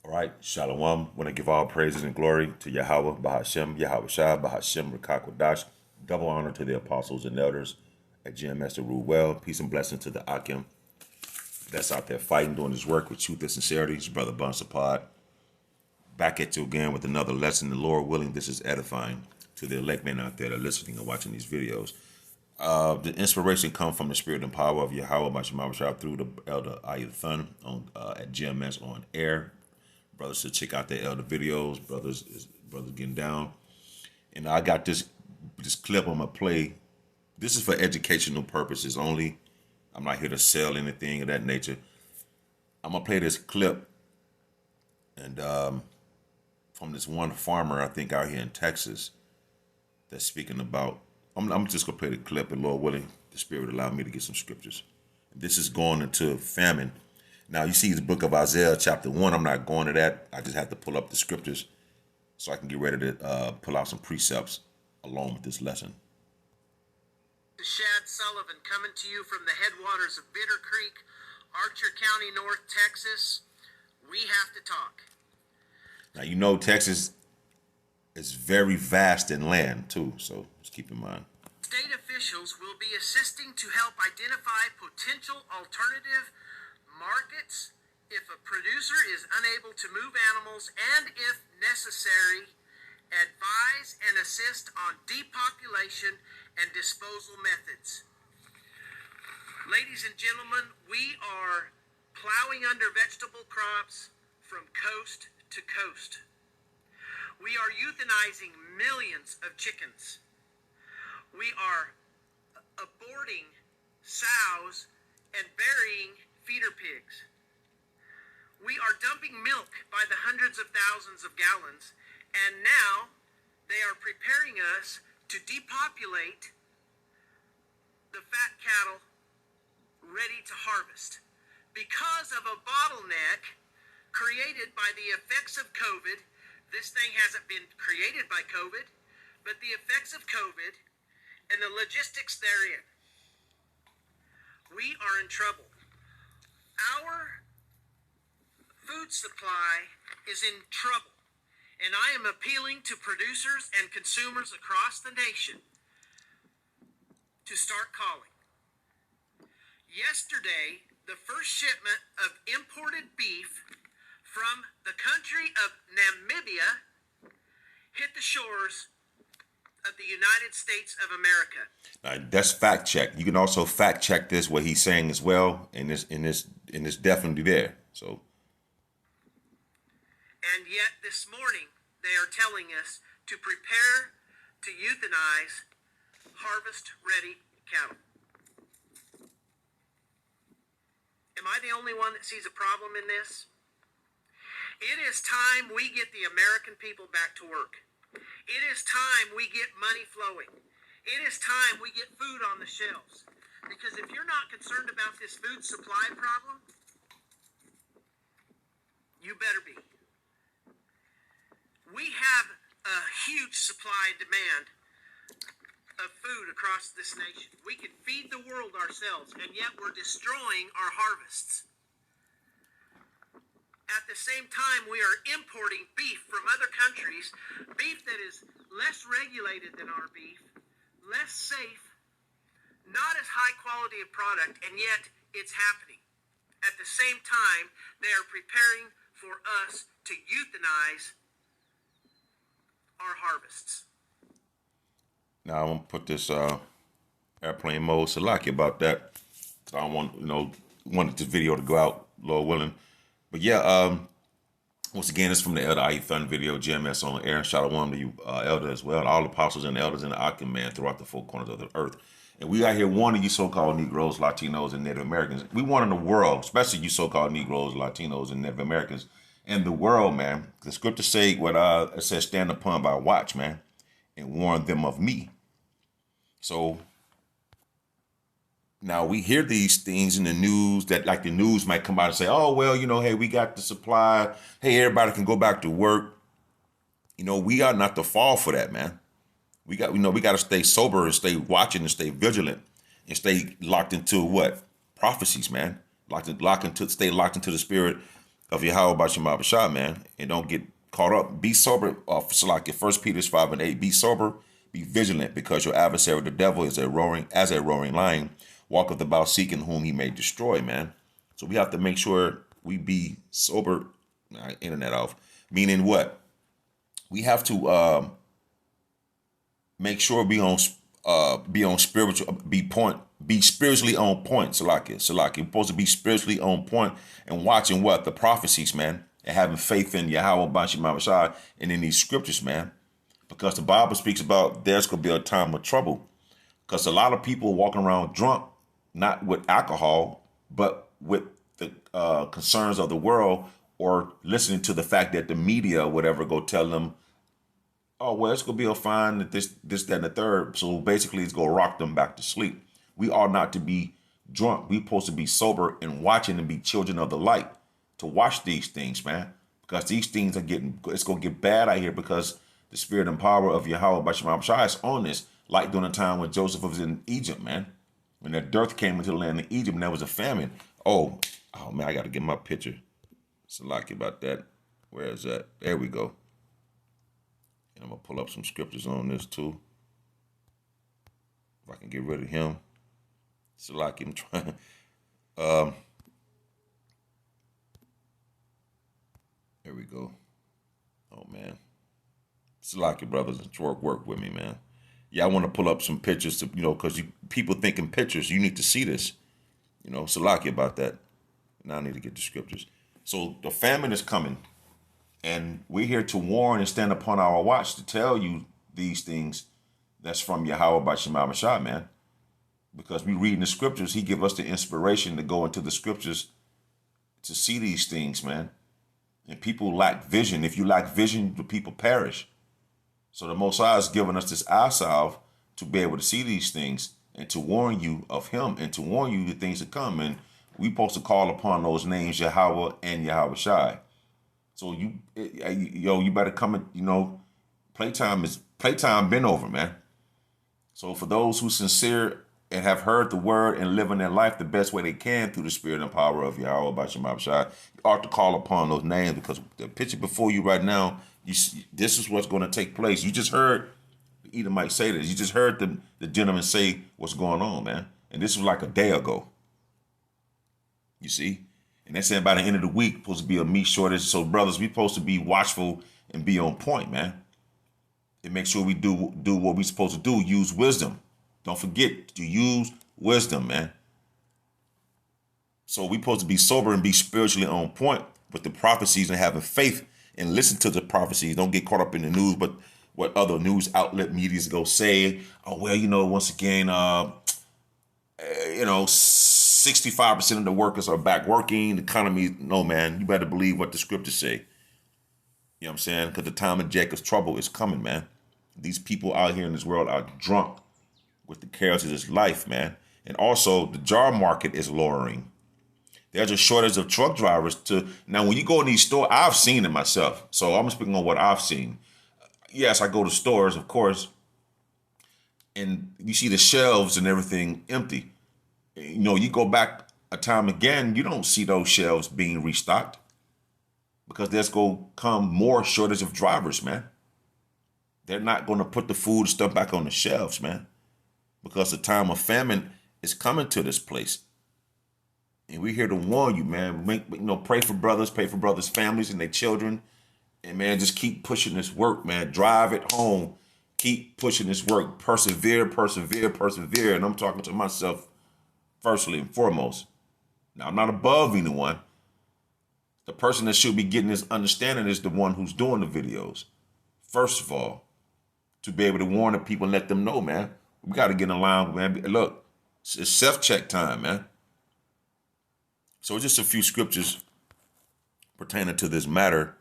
All right, Shalom. Want to give all praises and glory to Yahweh, Bahashem, Yahweh Shah, Bahashem, Rakakwadash. Double honor to the apostles and elders at GMS that rule well. Peace and blessing to the Akim that's out there fighting, doing his work with truth and sincerity. His brother Bonsapad. Back at you again with another lesson. The Lord willing, this is edifying to the elect men out there that are listening and watching these videos. The inspiration comes from the spirit and power of Yahweh Bahashem Shah through the elder Ayathan on at GMS on air. Brothers should check out the elder videos. Brothers getting down. And I got this clip I'm gonna play. This is for educational purposes only. I'm not here to sell anything of that nature. I'm gonna play this clip and from this one farmer I think out here in Texas that's speaking about. I'm just gonna play the clip, and Lord willing, the Spirit allowed me to get some scriptures. This is going into famine. Now, you see the book of Isaiah, chapter 1. I'm not going to that. I just have to pull up the scriptures so I can get ready to pull out some precepts along with this lesson. Shad Sullivan coming to you from the headwaters of Bitter Creek, Archer County, North Texas. We have to talk. Now, you know Texas is very vast in land, too, so just keep in mind. State officials will be assisting to help identify potential alternative markets if a producer is unable to move animals, and if necessary, advise and assist on depopulation and disposal methods. Ladies and gentlemen, we are plowing under vegetable crops from coast to coast. We are euthanizing millions of chickens. We are aborting sows and burying feeder pigs. We are dumping milk by the hundreds of thousands of gallons, and now they are preparing us to depopulate the fat cattle ready to harvest because of a bottleneck created by the effects of COVID. This thing hasn't been created by COVID, but the effects of COVID and the logistics therein. We are in trouble. Our food supply is in trouble, and I am appealing to producers and consumers across the nation to start calling. Yesterday, the first shipment of imported beef from the country of Namibia hit the shores of the United States of America. That's fact check. You can also fact check this, what he's saying as well, and it's definitely there. So, and yet this morning they are telling us to prepare to euthanize harvest-ready cattle. Am I the only one that sees a problem in this? It is time we get the American people back to work. It is time we get money flowing. It is time we get food on the shelves. Because if you're not concerned about this food supply problem, you better be. We have a huge supply and demand of food across this nation. We can feed the world ourselves, and yet we're destroying our harvests. At the same time, we are importing beef from other countries, beef that is less regulated than our beef, less safe, not as high quality of product, and yet it's happening. At the same time, they are preparing for us to euthanize our harvests. Now I'm gonna put this airplane mode. So like about that. I don't wanted this video to go out, Lord willing. But yeah, once again, it's from the Elder Ayathan video, GMS on air. Shout out to you, Elder, as well, and all the apostles and elders in the Akim, man, throughout the four corners of the earth. And we out here warning you so-called Negroes, Latinos, and Native Americans. We warning the world, especially you so-called Negroes, Latinos, and Native Americans, and the world, man. The scripture say what it says, stand upon by watch, man, and warn them of me. So now we hear these things in the news that, like, the news might come out and say, oh, well, hey, we got the supply. Hey, everybody can go back to work. We are not to fall for that, man. We got to stay sober and stay watching and stay vigilant and stay locked into what? Prophecies, man. Stay locked into the spirit of Yahweh Bashim Shah, man, and don't get caught up. Be sober. Like 1 Peter 5:8. Be sober, be vigilant, because your adversary, the devil, is as a roaring lion, walketh about seeking whom he may destroy, man. So we have to make sure we be sober. Internet off. Meaning what? We have to make sure be on spiritual, be spiritually on point. Salaki. We're supposed to be spiritually on point and watching what? The prophecies, man, and having faith in Yahweh Bashim Shai and in these scriptures, man. Because the Bible speaks about there's going to be a time of trouble. Because a lot of people walking around drunk, not with alcohol, but with the concerns of the world, or listening to the fact that the media or whatever go tell them, oh, well, it's going to be a fine, this, that, and the third. So basically, it's going to rock them back to sleep. We are not to be drunk. We're supposed to be sober and watching and be children of the light to watch these things, man. Because these things are it's going to get bad out here, because the spirit and power of Yahweh Bashim Shai is on this. Like during the time when Joseph was in Egypt, man. When the dearth came into the land of Egypt and there was a famine. Oh man, I got to get my picture. Salaki about that. Where is that? There we go. And I'm going to pull up some scriptures on this too. If I can get rid of him. Salaki, I'm trying. There we go. Oh, man. Salaki, brothers, work with me, man. Yeah, I want to pull up some pictures to, because people think in pictures. You need to see this. Salaki about that. Now I need to get the scriptures. So the famine is coming, and we're here to warn and stand upon our watch to tell you these things that's from Yahweh Bashim Shai, man. Because we read in the scriptures, he give us the inspiration to go into the scriptures to see these things, man. And people lack vision. If you lack vision, the people perish. So the Most High has given us this eye salve to be able to see these things and to warn you of him and to warn you the things to come. And we supposed to call upon those names, Yahweh and Yahweh Shai. So you better come and, playtime been over, man. So for those who sincere and have heard the word and live in their life the best way they can through the spirit and power of Yahweh Bashim Shai, you ought to call upon those names, because the picture before you right now, this is what's going to take place. You just heard Edom might say this. You just heard the gentleman say what's going on, man. And this was like a day ago. You see? And they're saying by the end of the week, supposed to be a meat shortage. So, brothers, we supposed to be watchful and be on point, man. And make sure we do what we supposed to do. Use wisdom. Don't forget to use wisdom, man. So we supposed to be sober and be spiritually on point with the prophecies and having faith and listen to the prophecies. Don't get caught up in the news, but what other news outlet medias go say. Oh, well, once again, 65% of the workers are back working. The economy, no, man. You better believe what the scriptures say. You know what I'm saying? Because the time of Jacob's trouble is coming, man. These people out here in this world are drunk with the cares of this life, man. And also, the job market is lowering. There's a shortage of truck drivers. Now, when you go in these stores, I've seen it myself. So I'm speaking on what I've seen. Yes, I go to stores, of course, and you see the shelves and everything empty. You go back a time again, you don't see those shelves being restocked, because there's going to come more shortage of drivers, man. They're not going to put the food and stuff back on the shelves, man, because the time of famine is coming to this place. And we're here to warn you, man. Pray for brothers' families and their children. And, man, just keep pushing this work, man. Drive it home. Keep pushing this work. Persevere. And I'm talking to myself firstly and foremost. Now, I'm not above anyone. The person that should be getting this understanding is the one who's doing the videos. First of all, to be able to warn the people and let them know, man. We got to get in line, man. Look, it's self-check time, man. So just a few scriptures pertaining to this matter.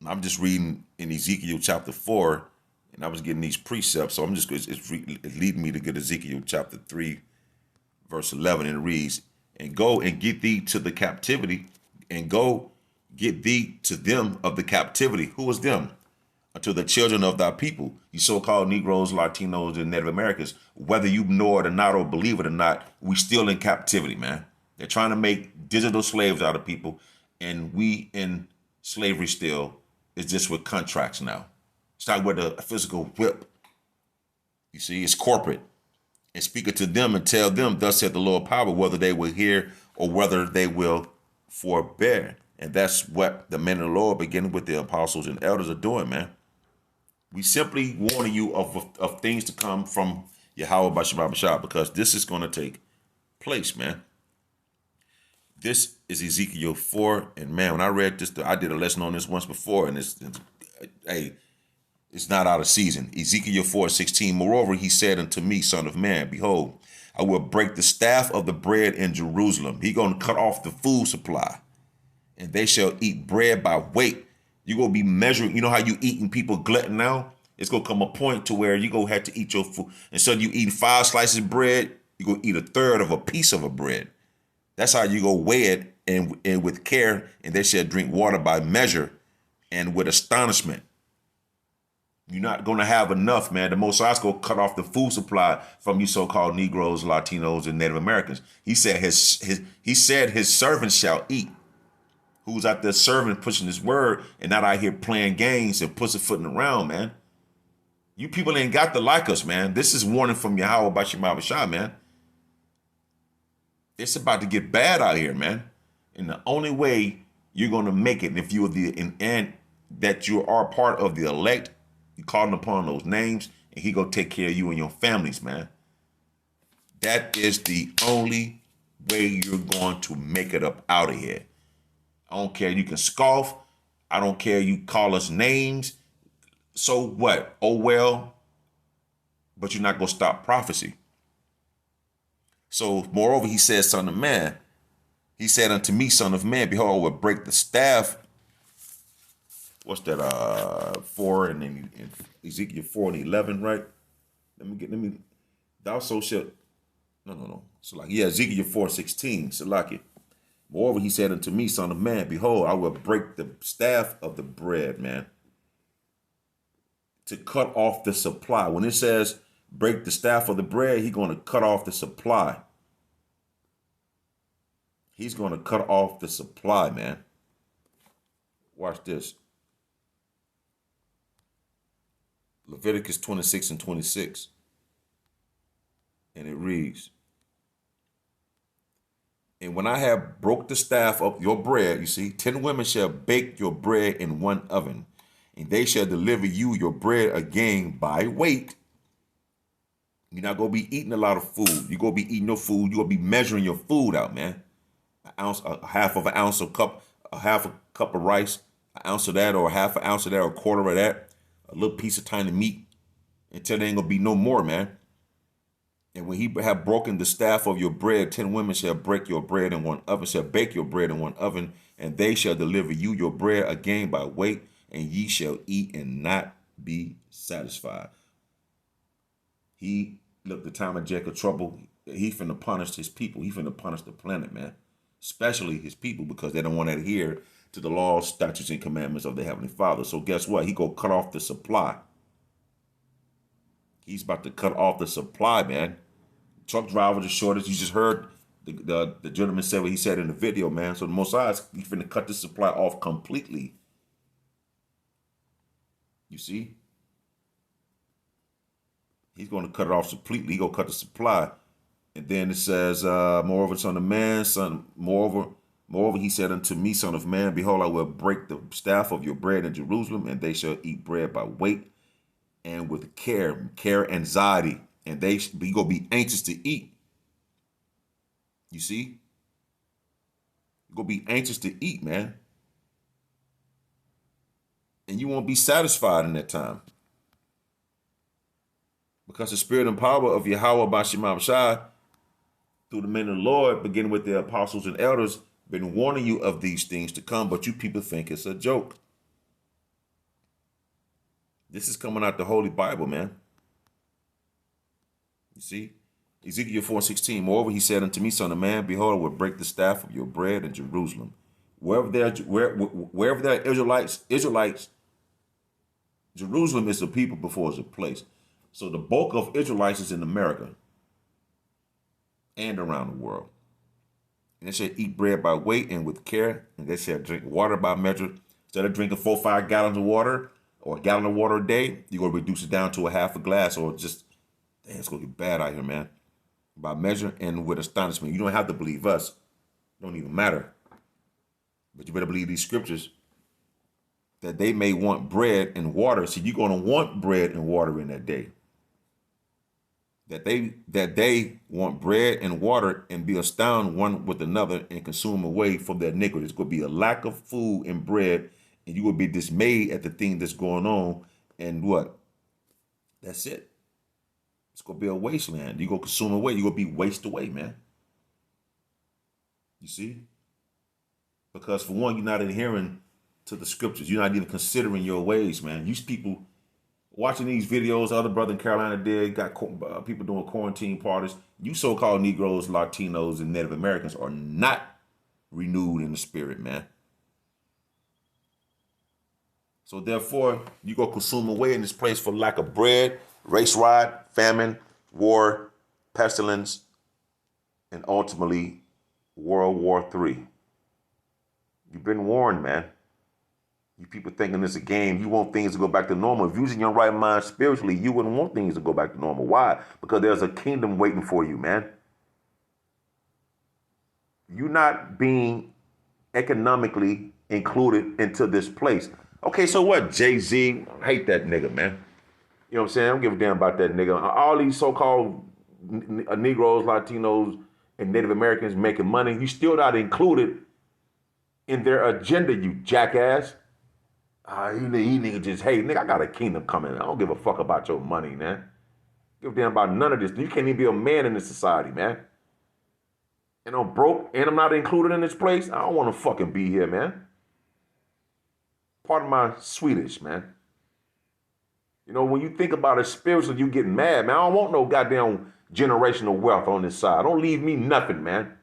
I'm just reading in Ezekiel chapter 4, and I was getting these precepts. So I'm just, it's leading me to get Ezekiel chapter 3, verse 11, and it reads, "And go and get thee to the captivity, and go get thee to them of the captivity." Who is them? "Unto the children of thy people," you so-called Negroes, Latinos, and Native Americans. Whether you know it or not or believe it or not, we still in captivity, man. They're trying to make digital slaves out of people, and we in slavery still. It's just with contracts now. It's not with a physical whip. You see, it's corporate. And speak it to them and tell them, thus said the Lord power, whether they will hear or whether they will forbear. And that's what the men of the Lord, beginning with the apostles and elders, are doing, man. We simply warning you of things to come from Yahweh Bashar Bashar, because this is going to take place, man. This is Ezekiel 4. And man, when I read this, I did a lesson on this once before, and it's not out of season. Ezekiel 4:16. Moreover, he said unto me, Son of man, behold, I will break the staff of the bread in Jerusalem. He going to cut off the food supply, and they shall eat bread by weight. You're going to be measuring. You know how you eating people glutton now? It's going to come a point to where you're going to have to eat your food. Instead of you eating 5 slices of bread, you're going to eat a third of a piece of a bread. That's how you go weigh it, and with care, and they shall drink water by measure and with astonishment. You're not going to have enough, man. The Most High's going to cut off the food supply from you so-called Negroes, Latinos, and Native Americans. He said his servants shall eat. Who's out there serving, pushing his word, and not out here playing games and pussyfooting around, man. You people ain't got to like us, man. This is warning from Yahweh Bashar Bashar, man. It's about to get bad out here, man. And the only way you're going to make it, if you're that you are part of the elect, you calling upon those names, and he gonna take care of you and your families, man. That is the only way you're going to make it up out of here. I don't care. You can scoff. I don't care. You call us names. So what? Oh, well, but you're not going to stop prophecy. So moreover, he said, Son of man, he said unto me, Son of man, behold, I will break the staff. What's that? 4 and then in Ezekiel 4:11, right? Let me. Thou so shalt. No. So like, yeah, Ezekiel 4:16. So like it. Moreover, he said unto me, Son of man, behold, I will break the staff of the bread, man, to cut off the supply. When it says break the staff of the bread, he's going to cut off the supply. He's going to cut off the supply, man. Watch this. Leviticus 26 and 26. And it reads, and when I have broke the staff of your bread, you see, 10 women shall bake your bread in one oven, and they shall deliver you your bread again by weight. You're not going to be eating a lot of food. You're going to be eating your food. You're going to be measuring your food out, man. An ounce, a half of an ounce of cup, a half a cup of rice, an ounce of that, or a half an ounce of that, or a quarter of that. A little piece of tiny meat, until there ain't gonna be no more, man. And when he have broken the staff of your bread, 10 women shall break your bread in one oven, shall bake your bread in one oven, and they shall deliver you your bread again by weight, and ye shall eat and not be satisfied. Look, the time of Jacob trouble, he finna punish his people. He finna punish the planet, man. Especially his people, because they don't want to adhere to the laws, statutes, and commandments of the Heavenly Father. So guess what? He gonna cut off the supply. He's about to cut off the supply, man. Truck driver, the shortage. You just heard the gentleman say what he said in the video, man. So the Most High, he's finna cut the supply off completely. You see? He's going to cut it off completely. He's going to cut the supply. And then it says, moreover, son of man, moreover, he said unto me, Son of man, behold, I will break the staff of your bread in Jerusalem, and they shall eat bread by weight and with care, anxiety, and they be going to be anxious to eat. You see? You're going to be anxious to eat, man. And you won't be satisfied in that time. Because the spirit and power of Yahweh Bashar Shai, through the men of the Lord, beginning with the apostles and elders, been warning you of these things to come, but you people think it's a joke. This is coming out the Holy Bible, man. You see? Ezekiel 4:16. Moreover, he said unto me, Son of man, behold, I will break the staff of your bread in Jerusalem. Wherever there are Israelites, Jerusalem is a people before it's a place. So the bulk of Israelites is in America and around the world. And they said eat bread by weight and with care. And they said drink water by measure. Instead of drinking 4-5 gallons of water or a gallon of water a day, you're going to reduce it down to a half a glass or just, damn, it's going to get bad out here, man. By measure and with astonishment. You don't have to believe us. It don't even matter. But you better believe these scriptures that they may want bread and water. So you're going to want bread and water in that day. That they want bread and water and be astounded one with another and consume away from their iniquity. It's going to be a lack of food and bread, and you will be dismayed at the thing that's going on. And what? That's it. It's going to be a wasteland. You're going to consume away. You're going to be wasted away, man. You see? Because for one, you're not adhering to the scriptures. You're not even considering your ways, man. You people watching these videos, other brother in Carolina did, got people doing quarantine parties. You so-called Negroes, Latinos, and Native Americans are not renewed in the spirit, man. So therefore, you go consume away in this place for lack of bread, race riot, famine, war, pestilence, and ultimately World War III. You've been warned, man. You people thinking it's a game. You want things to go back to normal. If you're in your right mind spiritually, you wouldn't want things to go back to normal. Why? Because there's a kingdom waiting for you, man. You're not being economically included into this place. Okay, so what? Jay-Z, I hate that nigga, man. You know what I'm saying? I don't give a damn about that nigga. All these so-called Negroes, Latinos, and Native Americans making money, you still not included in their agenda, you jackass. He nigga just, hey, nigga, I got a kingdom coming. I don't give a fuck about your money, man. Give a damn about none of this. You can't even be a man in this society, man. And I'm broke and I'm not included in this place. I don't want to fucking be here, man. Pardon my Swedish, man. You know, when you think about it spiritually, you get mad, man. I don't want no goddamn generational wealth on this side. Don't leave me nothing, man.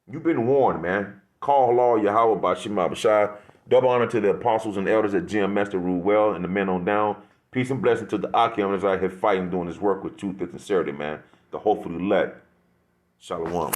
You've been warned, man. Call law Yahweh Bashim Abishai. Double honor to the apostles and elders at GM Master rule well and the men on down. Peace and blessing to the Akim as I have fighting doing this work with truth and sincerity, man. The hopefully let. Shalom.